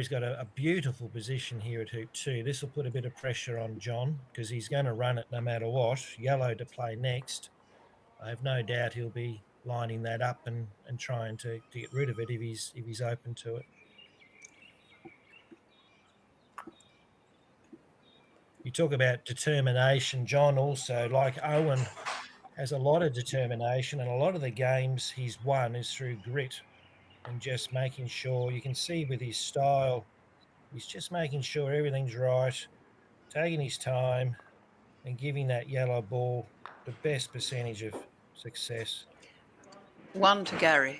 He's got a beautiful position here at hoop 2. This will put a bit of pressure on John because he's going to run it no matter what. Yellow to play next. I have no doubt he'll be lining that up and trying to get rid of it if he's open to it. You talk about determination. John also, like Owen, has a lot of determination, and a lot of the games he's won is through grit and just making sure. You can see with his style, he's just making sure everything's right, taking his time and giving that yellow ball the best percentage of success. 1 to Gary.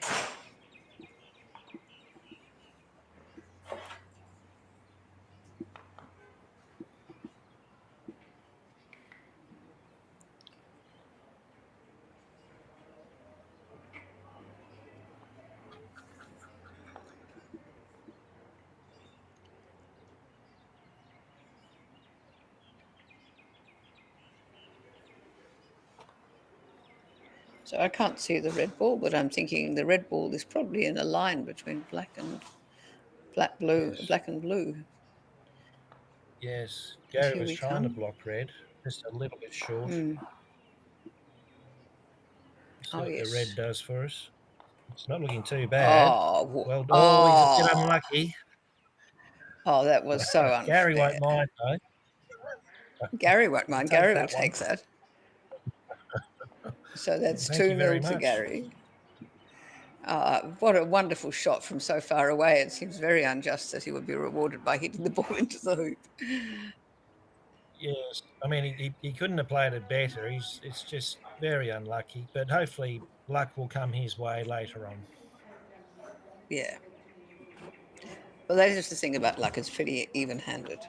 So I can't see the red ball, but I'm thinking the red ball is probably in a line between black and blue. Yes, Gary Here was we trying to come. block red, just a little bit short. Mm. See what the red does for us. It's not looking too bad. Oh, He's a bit unlucky. Oh, that was so unfair. Gary won't mind, though. Gary won't mind. Gary will take that. So that's 2-0 to Gary. What a wonderful shot from so far away. It seems very unjust that he would be rewarded by hitting the ball into the hoop. Yes, I mean, he couldn't have played it better. It's just very unlucky, but hopefully luck will come his way later on. Yeah. Well, that is the thing about luck. It's pretty even-handed.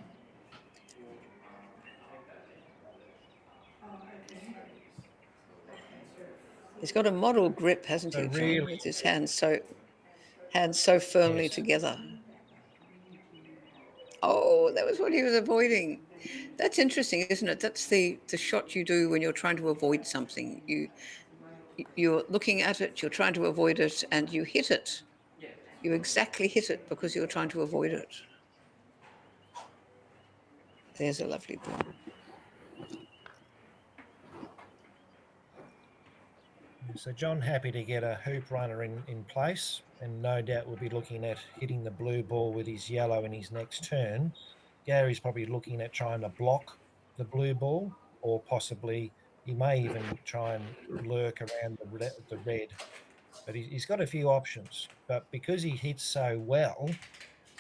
He's got a model grip, hasn't he, John? Really, with his hands so firmly together. Oh, that was what he was avoiding. That's interesting, isn't it? That's the shot you do when you're trying to avoid something. You're looking at it, you're trying to avoid it, and you hit it. You exactly hit it because you're trying to avoid it. There's a lovely ball. So John happy to get a hoop runner in place, and no doubt will be looking at hitting the blue ball with his yellow in his next turn. Gary's probably looking at trying to block the blue ball, or possibly he may even try and lurk around the red. But he's got a few options. But because he hits so well,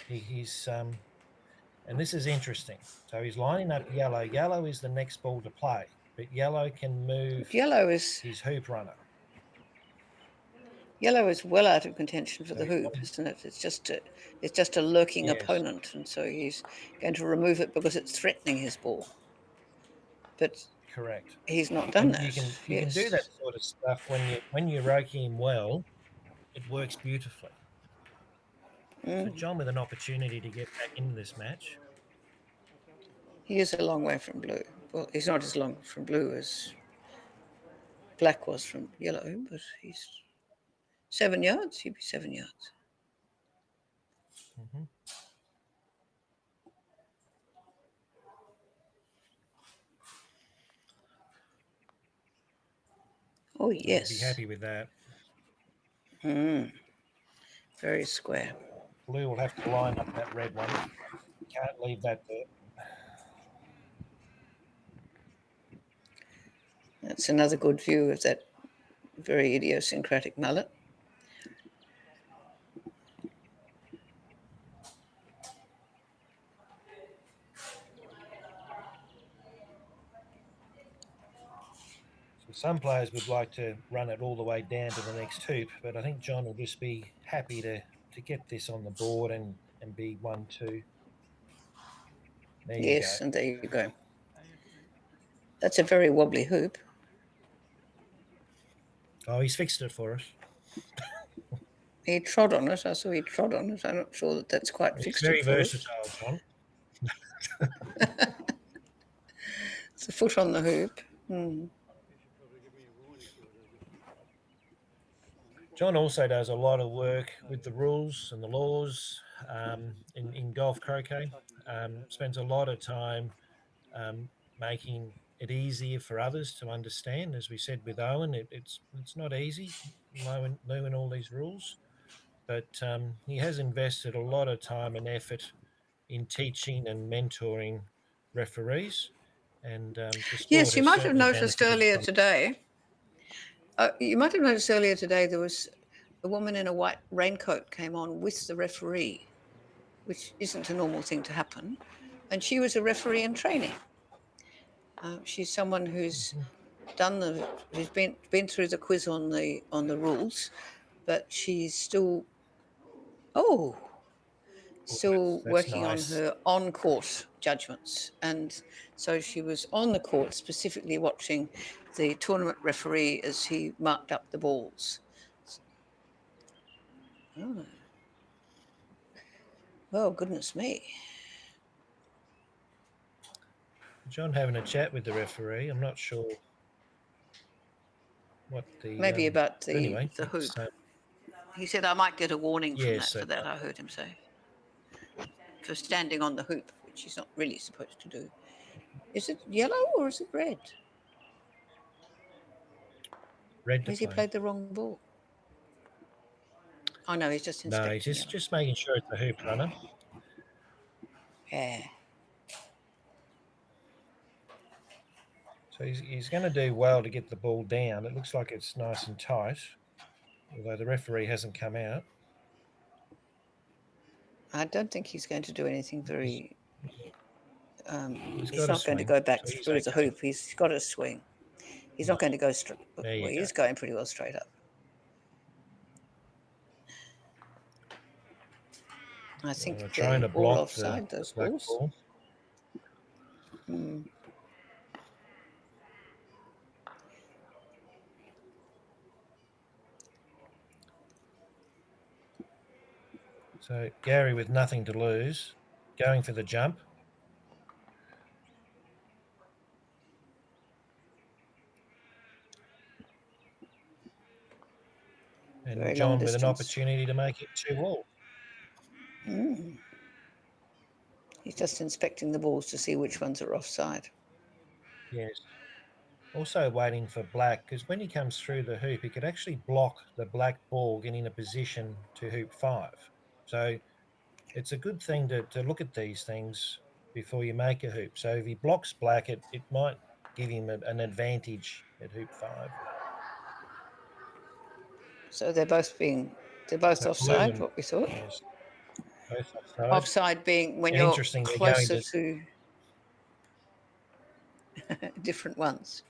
he's and this is interesting. So he's lining up yellow. Yellow is the next ball to play, but yellow can move his hoop runner. Yellow is well out of contention for the hoop, isn't it? It's just a lurking opponent, and so he's going to remove it because it's threatening his ball. But correct, he's not done that. You can do that sort of stuff when you roke him well. It works beautifully. So John with an opportunity to get back into this match. He is a long way from blue. Well, he's not as long from blue as black was from yellow, but he's 7 yards. He'd be 7 yards. Mm-hmm. Oh, yes. I'd be happy with that. Very square. Blue will have to line up that red one. Can't leave that there. That's another good view of that very idiosyncratic mullet. Some players would like to run it all the way down to the next hoop, but I think John will just be happy to get this on the board and be 1-2. Yes, and there you go. That's a very wobbly hoop. Oh, he's fixed it for us. He trod on it. I saw he trod on it. I'm not sure that that's quite fixed. It's very versatile, John. It's a foot on the hoop. John also does a lot of work with the rules and the laws. in golf croquet. Spends a lot of time making it easier for others to understand. As we said with Owen, it's not easy learning all these rules, but he has invested a lot of time and effort in teaching and mentoring referees, and the sport Yes, you has might have certainly noticed benefited earlier from. today. You might have noticed earlier today there was a woman in a white raincoat came on with the referee, which isn't a normal thing to happen, and she was a referee in training. She's someone who's Mhm. who's been through the quiz on the rules, but she's oh Oh, still that's working on nice. her on court judgments, and so she was on the court specifically watching the tournament referee as he marked up the balls. Oh, well, goodness me. John having a chat with the referee. I'm not sure what the. Maybe about But anyway, the it's hoop. He said I might get a warning from yes. that for that. I heard him say for standing on the hoop, which he's not really supposed to do. Is it yellow or is it red? Red to Has he play. played the wrong ball? Oh no, he's just No, he's inspecting yellow. just making sure it's a hoop runner. Yeah. So he's going to do well to get the ball down. It looks like it's nice and tight, although the referee hasn't come out. I don't think he's going to do anything He's, very. he's He's got a not going to swing, go back so he's through the okay. hoop. He's got a swing. He's No, not going to go straight. there Well, you he go. is going pretty well straight up. I Well, they're think trying they're to all block offside, the those black balls. ball. Mm. So Gary with nothing to lose, going for the jump. And Very long John with an distance. opportunity to make it 2-all. Mm. He's just inspecting the balls to see which ones are offside. Yes. Also waiting for black, because when he comes through the hoop, he could actually block the black ball getting a position to hoop 5. So it's a good thing to look at these things before you make a hoop. So if he blocks black, it might give him an advantage at hoop 5. So they're both So blue offside, and what we thought. yes, both offside. Offside being when And you're interesting, they're going closer to to different ones.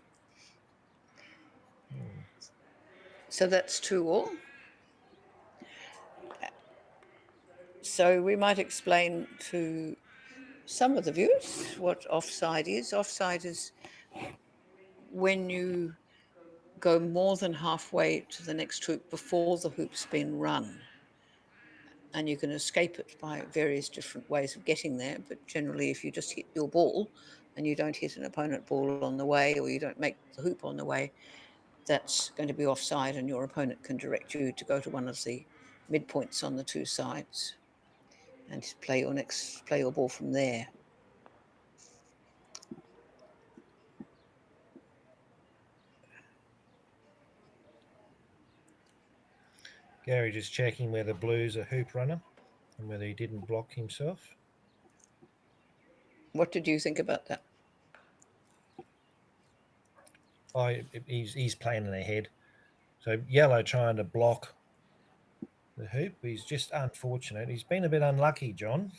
hmm, So that's 2-all. So we might explain to some of the viewers what offside is. Offside is when you go more than halfway to the next hoop before the hoop's been run. And you can escape it by various different ways of getting there. But generally, if you just hit your ball and you don't hit an opponent ball on the way, or you don't make the hoop on the way, that's going to be offside, and your opponent can direct you to go to one of the midpoints on the two sides and play your ball from there. Gary just checking whether blue's a hoop runner and whether he didn't block himself. What did you think about that? Oh, he's planning ahead. So yellow trying to block the hoop. He's just unfortunate. He's been a bit unlucky, John.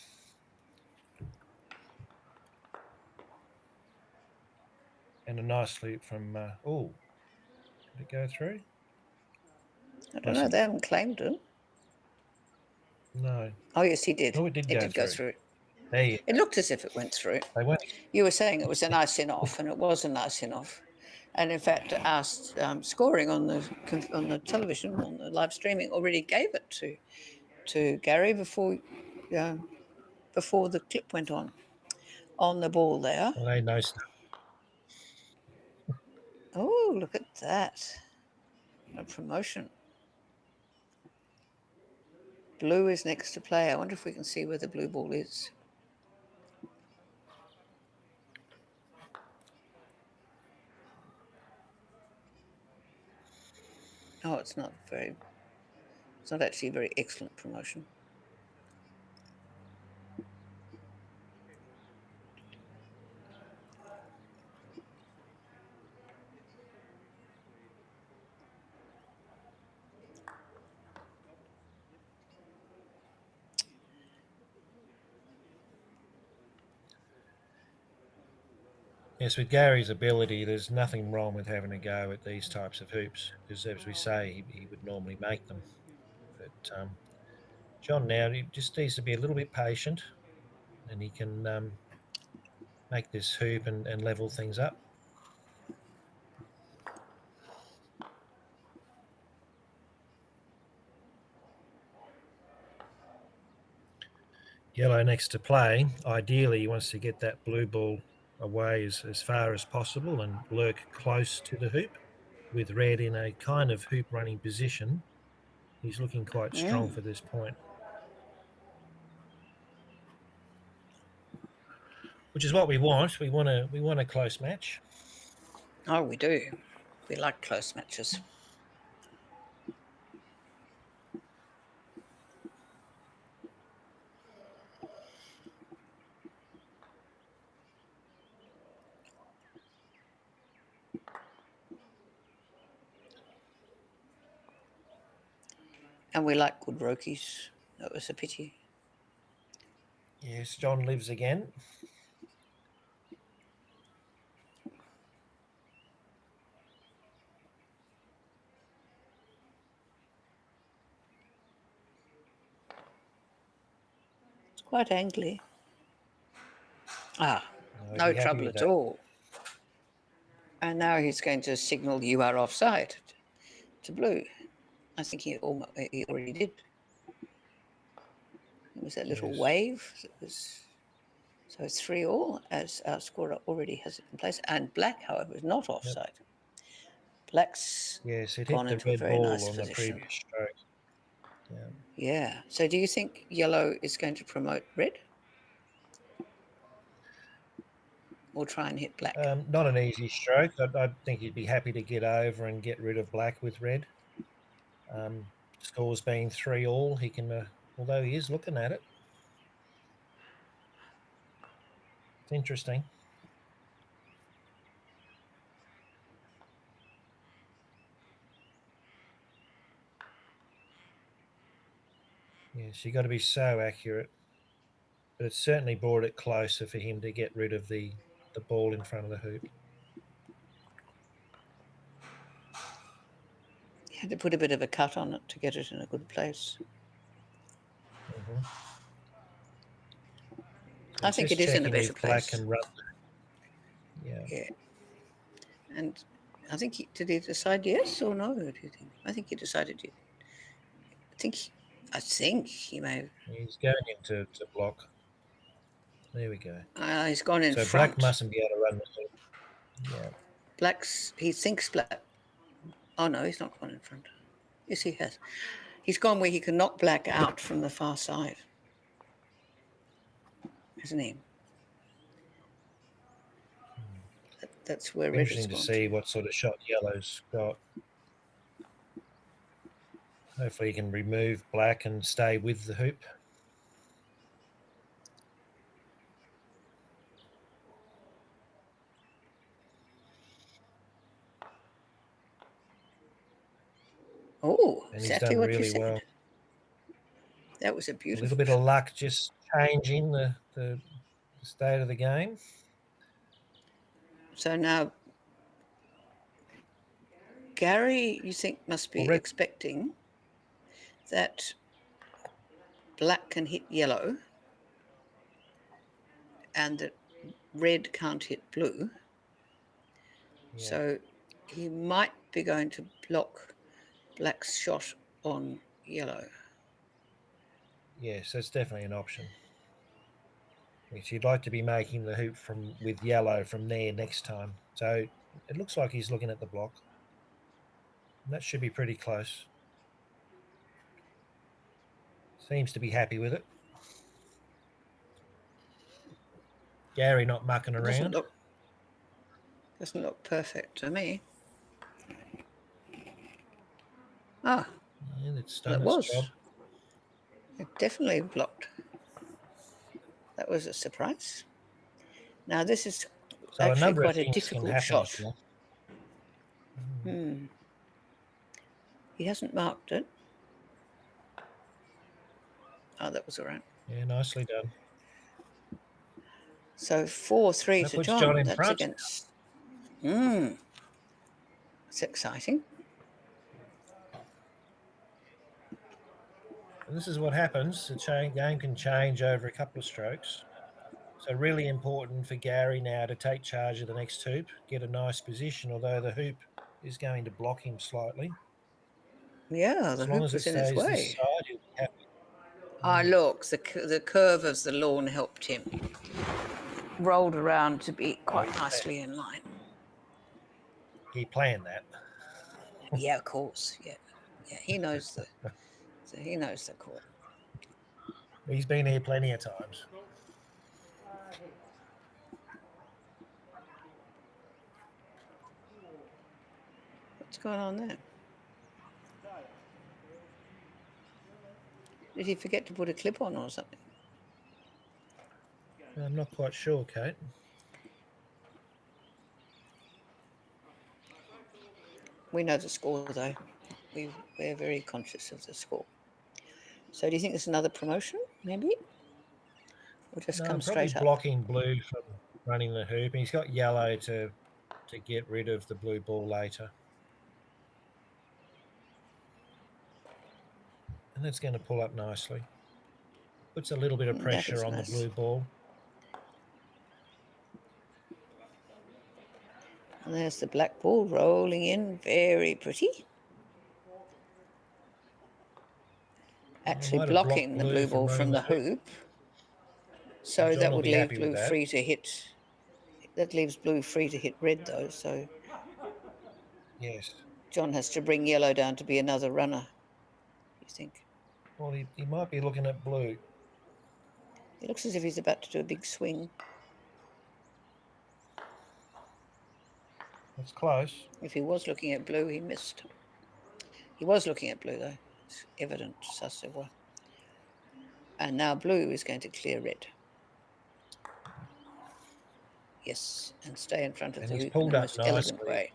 And a nice loop from, oh, did it go through? I don't know. Mustn't They have. haven't claimed it. No. Oh, yes, he did. Oh, it did It go did go through. through. There you It go. looked as if it went through. They weren't. You were saying it was a nice in off, and it was a nice in off. And in fact, our scoring on the television, on the live streaming, already gave it to Gary before the clip went on the ball there. Well, they know stuff. Oh, look at that. A promotion. Blue is next to play. I wonder if we can see where the blue ball is. Oh, it's not actually a very excellent promotion. Yes, with Gary's ability, there's nothing wrong with having a go at these types of hoops because, as we say, he would normally make them. But John now he just needs to be a little bit patient, and he can make this hoop and level things up. Yellow next to play. Ideally, he wants to get that blue ball away as far as possible and lurk close to the hoop. With red in a kind of hoop running position, he's looking quite strong for this point. Which is what we want. We want a close match. Oh, we do. We like close matches. And we like good rokies. That was a pity. Yes, John lives again. It's quite angly. No trouble at all. And now he's going to signal you are offside to blue. I think he already did. It was that little wave. So it's 3-3 as our scorer already has it in place. And black, however, is not offside. Yep. Black's it hit gone the into a red very ball nice on position. The previous stroke. Yeah. So do you think yellow is going to promote red? Or try and hit black? Not an easy stroke. I think he'd be happy to get over and get rid of black with red. Scores being 3-3, he can, although he is looking at it. It's interesting. Yes, you've got to be so accurate. But it's certainly brought it closer for him to get rid of the ball in front of the hoop. You had to put a bit of a cut on it to get it in a good place. Mm-hmm. So I think it is in a better place. Black can run. Yeah. And I think did he decide yes or no? Do you think? I think he decided yes. I think he may have. He's going into block. There we go. He's gone in front. So black mustn't be able to run the hoop. Yeah. He thinks black. Oh no, he's not gone in front. Yes, he has. He's gone where he can knock black out from the far side. Isn't he? That's where red is Interesting to see what sort of shot yellow's got. Hopefully he can remove black and stay with the hoop. Oh, and exactly what really you said. Well. That was a beautiful. A little bit of luck just changing the state of the game. So now, Gary, you think must be expecting that black can hit yellow and that red can't hit blue. Yeah. So he might be going to block black's shot on yellow. Yes, that's definitely an option. Yes, you'd like to be making the hoop with yellow from there next time. So it looks like he's looking at the block. That should be pretty close. Seems to be happy with it. Gary not mucking It around. doesn't look perfect to me. Ah, And it's well, done it its was. job. It definitely blocked. That was a surprise. Now this is So a actually number of quite a things can difficult happen shot. here. He hasn't marked it. Oh, that was all right. Yeah, nicely done. So 4-3 That to puts John John. in That's front. against. It's exciting. And this is what happens. The game can change over a couple of strokes. So really important for Gary now to take charge of the next hoop, get a nice position, although the hoop is going to block him slightly. Yeah, the As long hoop as it was in its stays this way. side, he'll be happy. Ah, look, the curve of the lawn helped him. Rolled around to be quite nicely in line. He planned that. Yeah, of course. Yeah, he knows he knows the court. He's been here plenty of times. What's going on there? Did he forget to put a clip on or something? I'm not quite sure, Kate. We know the score, though. We're very conscious of the score. So do you think there's another promotion, maybe? Or just No, come I'm probably straight up? blocking blue from running the hoop. And he's got yellow to get rid of the blue ball later. And that's going to pull up nicely. Puts a little bit of pressure on the blue ball. And there's the black ball rolling in, very pretty. Actually blocking the blue ball from the hoop. So that would leave blue free to hit. That leaves blue free to hit red, though. So yes, John has to bring yellow down to be another runner. You think? Well, he might be looking at blue. It looks as if he's about to do a big swing. That's close. If he was looking at blue, he missed. He was looking at blue, though. It's evident, ça se voit. And now blue is going to clear red. Yes, and stay in front of the hoop in the most elegant way.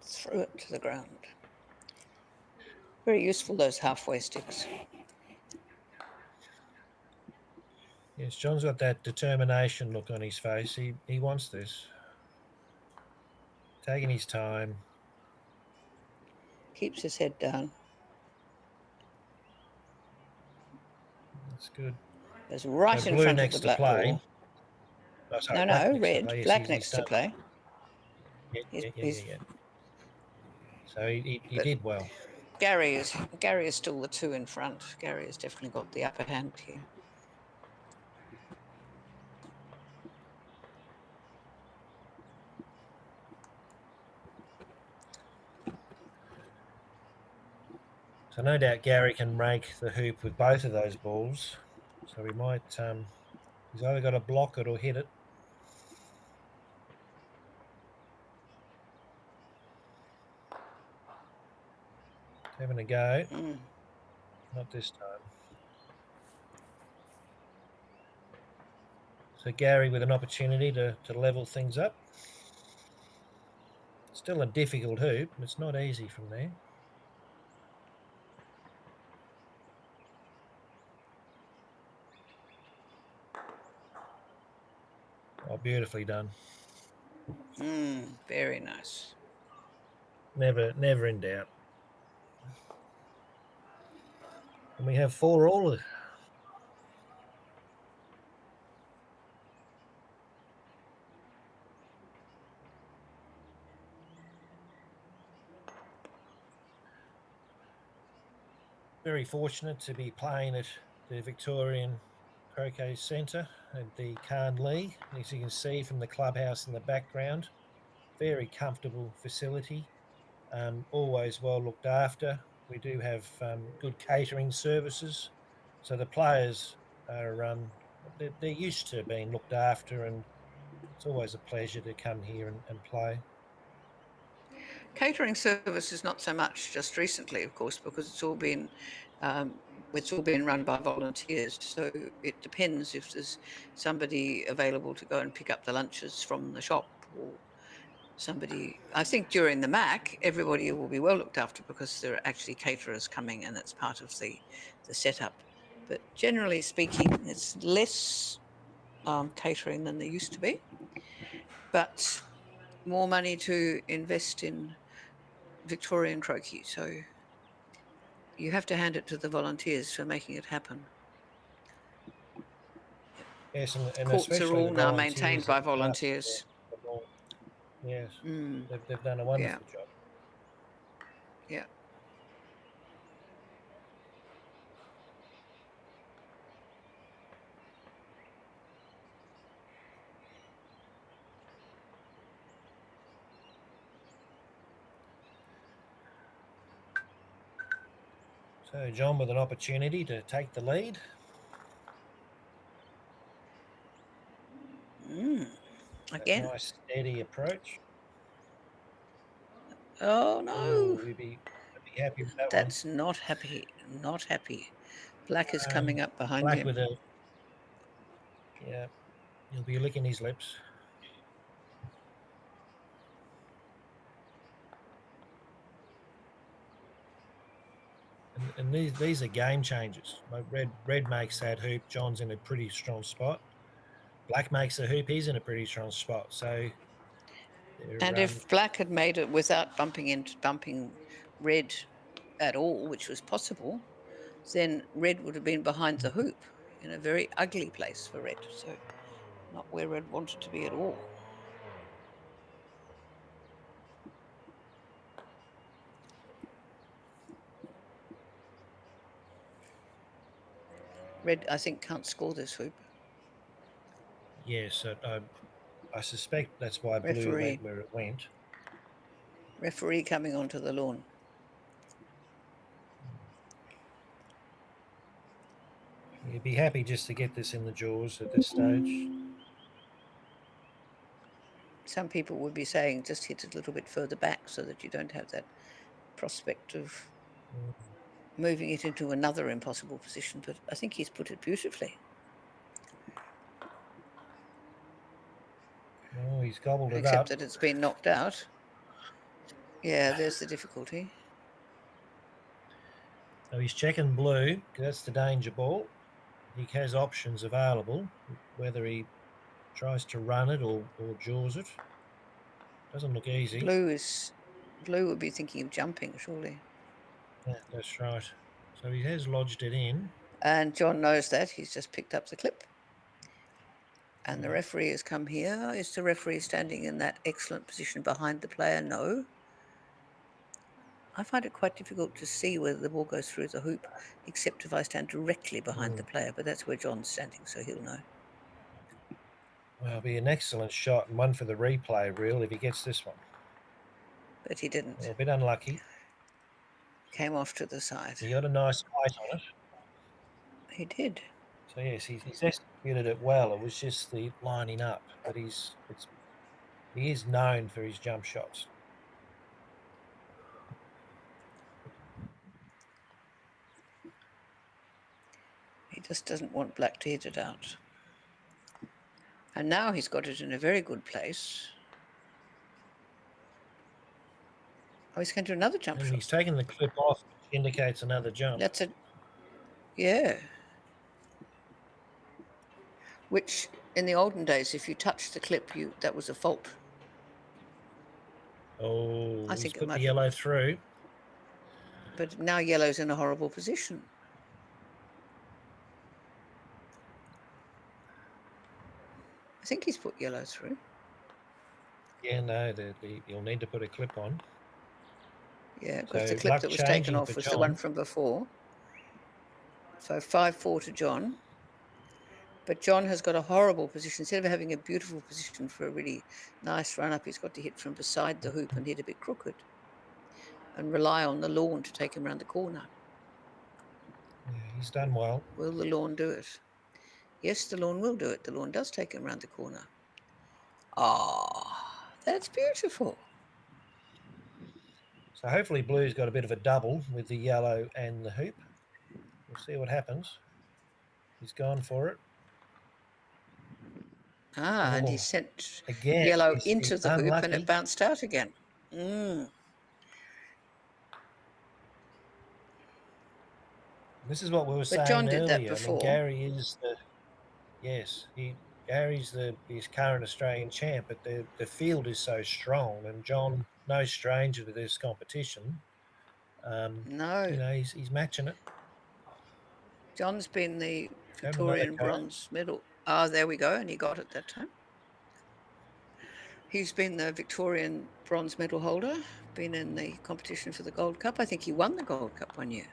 Throw it to the ground. Very useful, those halfway sticks. Yes, John's got that determination look on his face. He wants this. Taking his time. Keeps his head down. That's good. It's right in front of the black ball. Oh, sorry, no, red. Black next to play. Yeah. So he did well. Gary is still the two in front. Gary has definitely got the upper hand here. So no doubt Gary can rake the hoop with both of those balls. So he might, he's either got to block it or hit it. Having a go. Not this time. So Gary with an opportunity to level things up. Still a difficult hoop. It's not easy from there. Oh, beautifully done. Very nice. Never in doubt. And we have 4 all. Very fortunate to be playing at the Victorian Croquet Centre at the Carnley, as you can see from the clubhouse in the background. Very comfortable facility, always well looked after. We do have good catering services, so the players are they're used to being looked after, and it's always a pleasure to come here and play. Catering service is not so much just recently, of course, because it's all been run by volunteers. So it depends if there's somebody available to go and pick up the lunches from the shop or somebody. I think during the MAC, everybody will be well looked after because there are actually caterers coming and it's part of the setup. But generally speaking, it's less catering than there used to be, but more money to invest in Victorian croquet. So you have to hand it to the volunteers for making it happen. Yes, and Courts are especially all the now maintained volunteers that by look after volunteers. the lawn. Yes, Mm, they've done a yeah, wonderful job. yeah. So John with an opportunity to take the lead. That Again. nice steady approach. Oh Oh, no, we'd be happy with that one. that's not happy. Not happy. Black is coming up behind Black him. with a, yeah, he'll be licking his lips. And these are game changers. Like red makes that hoop. John's in a pretty strong spot. Black makes a hoop. He's in a pretty strong spot. So And they're if Black had made it without bumping Red at all, which was possible, then Red would have been behind the hoop in a very ugly place for Red. So not where Red wanted to be at all. Red, I think, can't score this hoop. yes. I suspect that's why blue Referee, went where it went. referee coming onto the lawn. You'd be happy just to get this in the jaws at this stage. Some people would be saying just hit it a little bit further back so that you don't have that prospect of moving it into another impossible position. But I think he's put it beautifully. Oh, he's gobbled it Except up. that it's been knocked out. Yeah, there's the difficulty. So he's checking blue because that's the danger ball. He has options available, whether he tries to run it or jaws it. Doesn't look easy. Blue would be thinking of jumping, surely. Yeah, that's right. So he has lodged it in. And John knows that. He's just picked up the clip. And the referee has come here. Is the referee standing in that excellent position behind the player? No. I find it quite difficult to see whether the ball goes through the hoop, except if I stand directly behind the player. But that's where John's standing, so he'll know. Well, it'll be an excellent shot and one for the replay reel if he gets this one. But he didn't. Yeah, a bit unlucky. Came off to the side. He got a nice height on it. He did. So yes, he's executed it well. It was just the lining up, but he is known for his jump shots. He just doesn't want Black to hit it out. And now he's got it in a very good place. Oh, he's going to do another jump And shot. he's taken the clip off, which indicates another jump. That's it. Yeah. Which, in the olden days, if you touched the clip, that was a fault. Oh, I he's think it put might the be. yellow through. But now yellow's in a horrible position. think he's put yellow through. Yeah, no, you'll need to put a clip on. Yeah, because So the clip luck that was taken changing off for was the one John. from before. So 5-4 to John. But John has got a horrible position. Instead of having a beautiful position for a really nice run up, he's got to hit from beside the hoop and hit a bit crooked and rely on the lawn to take him around the corner. Yeah, he's done well. Will the lawn do it? Yes, the lawn will do it. The lawn does take him around the corner. Ah, that's beautiful. So hopefully Blue's got a bit of a double with the yellow and the hoop. We'll see what happens. He's gone for it. Ah, and he Oh, sent again, yellow he's into the hoop and it unlucky. bounced out again. Mm. This is what we were But John saying did that earlier. I mean, before. Gary's his current Australian champ, but the field is so strong, and John, no stranger to this competition. No, He's matching it. John's been the Go to another Victorian code. bronze medal. Ah, there we go, and he got it that time. He's been the Victorian bronze medal holder, been in the competition for the Gold Cup. I think he won the Gold Cup one year.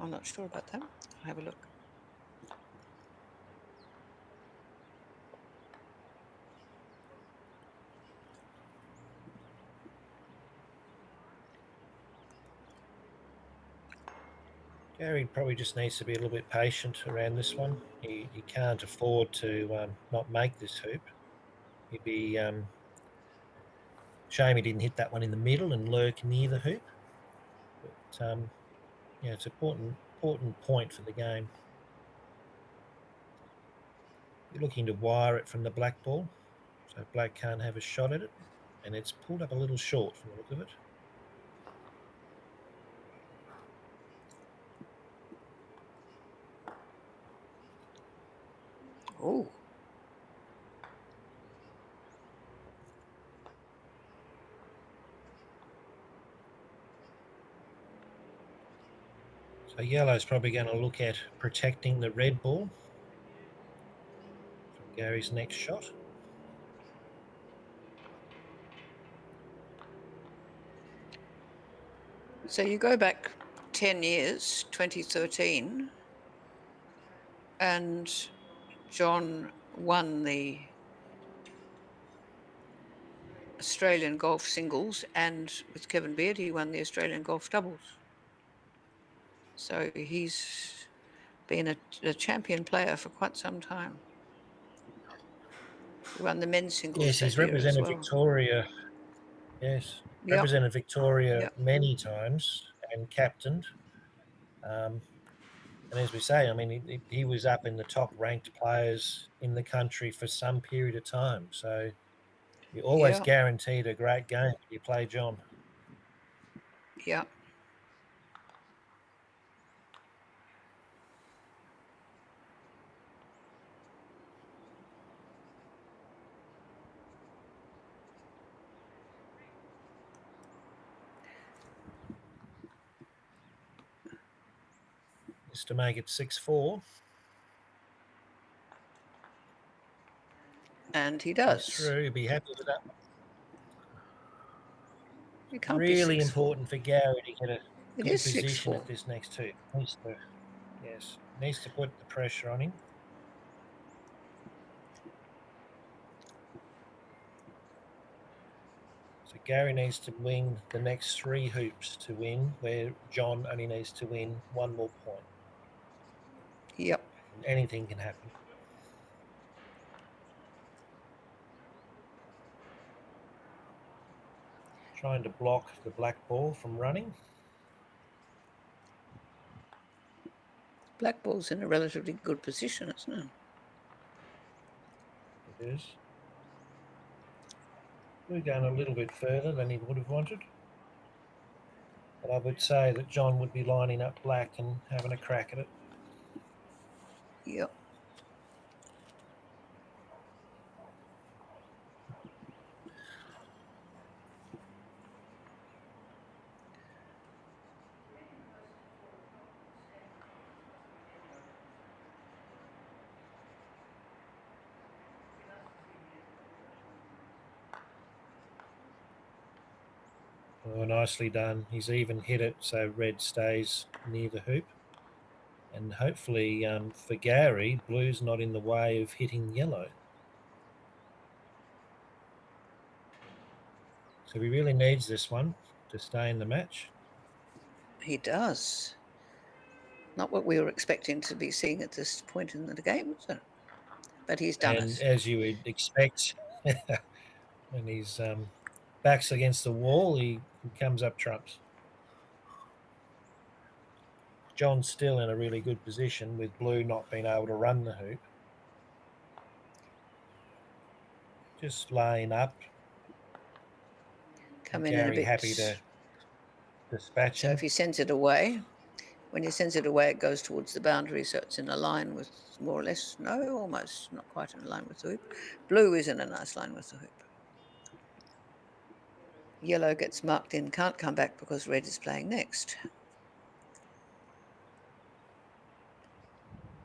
I'm not sure about that. I'll have a look. Gary probably just needs to be a little bit patient around this one. He can't afford to not make this hoop. He'd be shame he didn't hit that one in the middle and lurk near the hoop. But it's an important point for the game. You're looking to wire it from the black ball, so black can't have a shot at it, and it's pulled up a little short from the look of it. Oh, So yellow's probably going to look at protecting the red ball from Gary's next shot. so you go back 10 years, 2013, and John won the Australian golf singles, and with Kevin Beard, he won the Australian golf doubles. So he's been a champion player for quite some time. He won the men's singles Yes, he's that year as represented well. Victoria. Yes, Yep, represented Victoria yep, many times and captained. And as we say, I mean, he was up in the top ranked players in the country for some period of time. So you're always yeah, guaranteed a great game when you play John. yeah. Is to make it 6-4. And he He's does. through. He'll be happy with that. It can't be Really 6-4. important for Gary to get a It good is position 6-4. at this next two. Needs to put the pressure on him. So Gary needs to win the next three hoops to win, where John only needs to win one more point. Yep. And anything can happen. Trying to block the black ball from running. Black ball's in a relatively good position, isn't it? It is. We're going a little bit further than he would have wanted. But I would say that John would be lining up black and having a crack at it. Yep. Oh, nicely done. He's even hit it so red stays near the hoop. And hopefully for Gary, blue's not in the way of hitting yellow. So he really needs this one to stay in the match. He does. Not what we were expecting to be seeing at this point in the game, was it? But he's done And it. as you would expect, when his back's against the wall, he comes up trumps. John's still in a really good position with blue not being able to run the hoop. Just laying up. Come in a Gary bit. happy to dispatch So him. if he sends it away, when he sends it away, it goes towards the boundary, so it's in a line with more or less, no, almost not quite in a line with the hoop. Blue is in a nice line with the hoop. Yellow gets marked in, can't come back because red is playing next.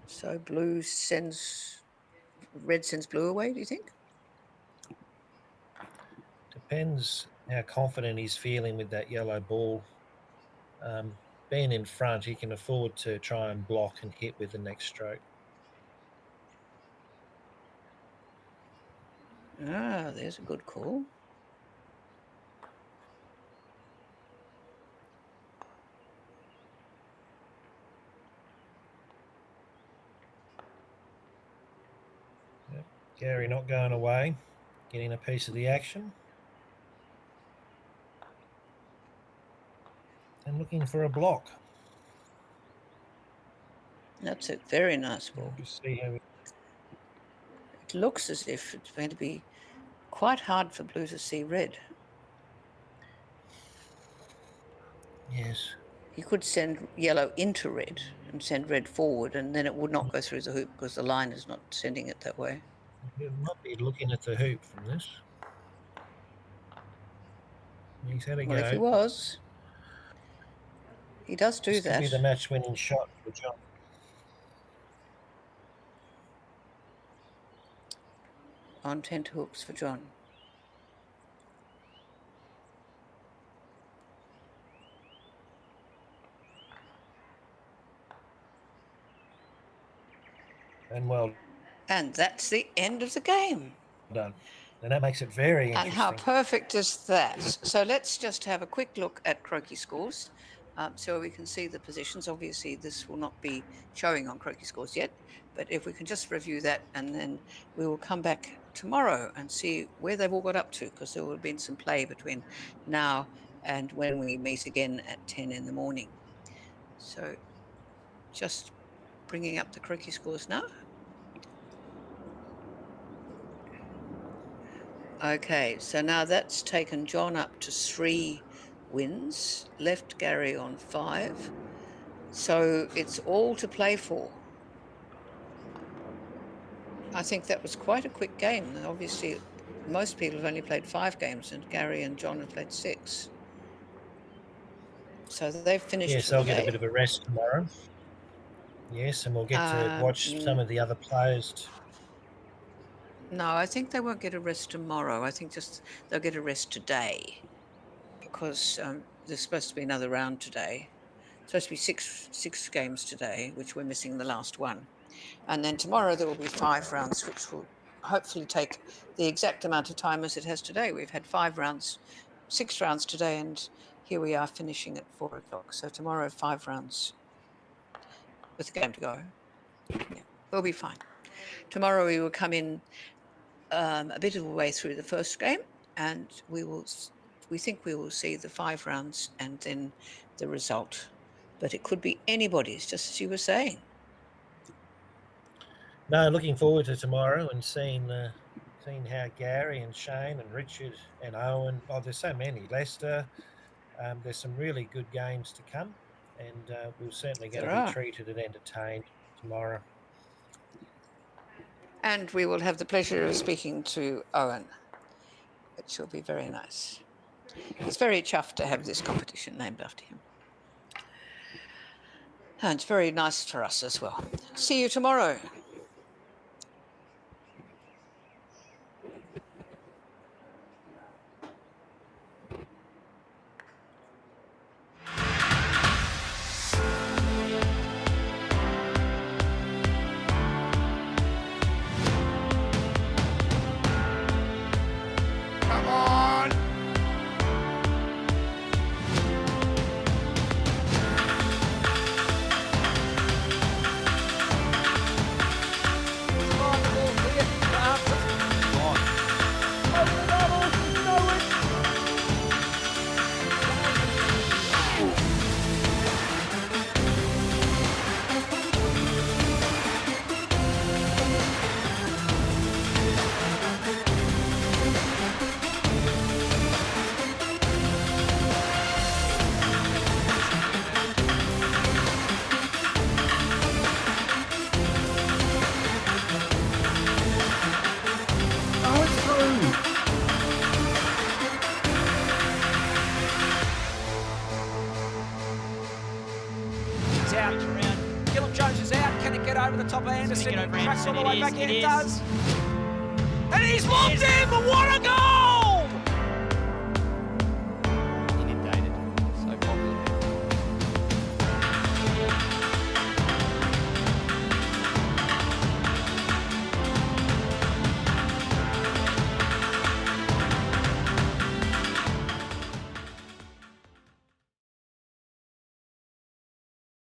So red sends blue away, do you think? Depends how confident he's feeling with that yellow ball. Being in front, he can afford to try and block and hit with the next stroke. Ah, there's a good call. Yep. Gary not going away, getting a piece of the action. And looking for a block. That's a very nice ball. We'll just see how he... It looks as if it's going to be quite hard for blue to see red. Yes. He could send yellow into red and send red forward, and then it would not go through the hoop because the line is not sending it that way. He might be looking at the hoop from this. He's had a Well, if he go. was, he does do This could that. be the match-winning shot for John. On 10 hooks for John. And well And that's the end of the game. done. And that makes it very And how interesting. perfect is that? So let's just have a quick look at Croquet scores so we can see the positions. Obviously, this will not be showing on Croquet scores yet, but if we can just review that, and then we will come back tomorrow and see where they've all got up to, because there will have been some play between now and when we meet again at 10 in the morning. So just bringing up the Croquet scores now. Okay, so now that's taken John up to 3 wins, left Gary on 5. So it's all to play for. I think that was quite a quick game. Obviously, most people have only played 5 games, and Gary and John have played 6. So they've finished Yes, for the they'll get a day. bit of a rest tomorrow. Yes, and we'll get to watch some of the other players. No, I think they won't get a rest tomorrow. I think just they'll get a rest today because there's supposed to be another round today. Supposed to be six games today, which we're missing the last one. And then tomorrow there will be 5 rounds, which will hopefully take the exact amount of time as it has today. We've had 5 rounds, 6 rounds today, and here we are finishing at 4 o'clock. So tomorrow, 5 rounds with a game to go. Yeah, we'll be fine. Tomorrow we will come in a bit of a way through the first game, and we think we will see the 5 rounds and then the result. But it could be anybody's, just as you were saying. No, looking forward to tomorrow and seeing how Gary and Shane and Richard and Owen. Oh, there's so many. Lester. There's some really good games to come, and we're certainly going There to be are. treated and entertained tomorrow. And we will have the pleasure of speaking to Owen, which will be very nice. He's very chuffed to have this competition named after him. And it's very nice for us as well. See you tomorrow. over the top of Anderson. Get over Tracks all Anderson. the way It back is, in. it It is. does. And he's locked in. What a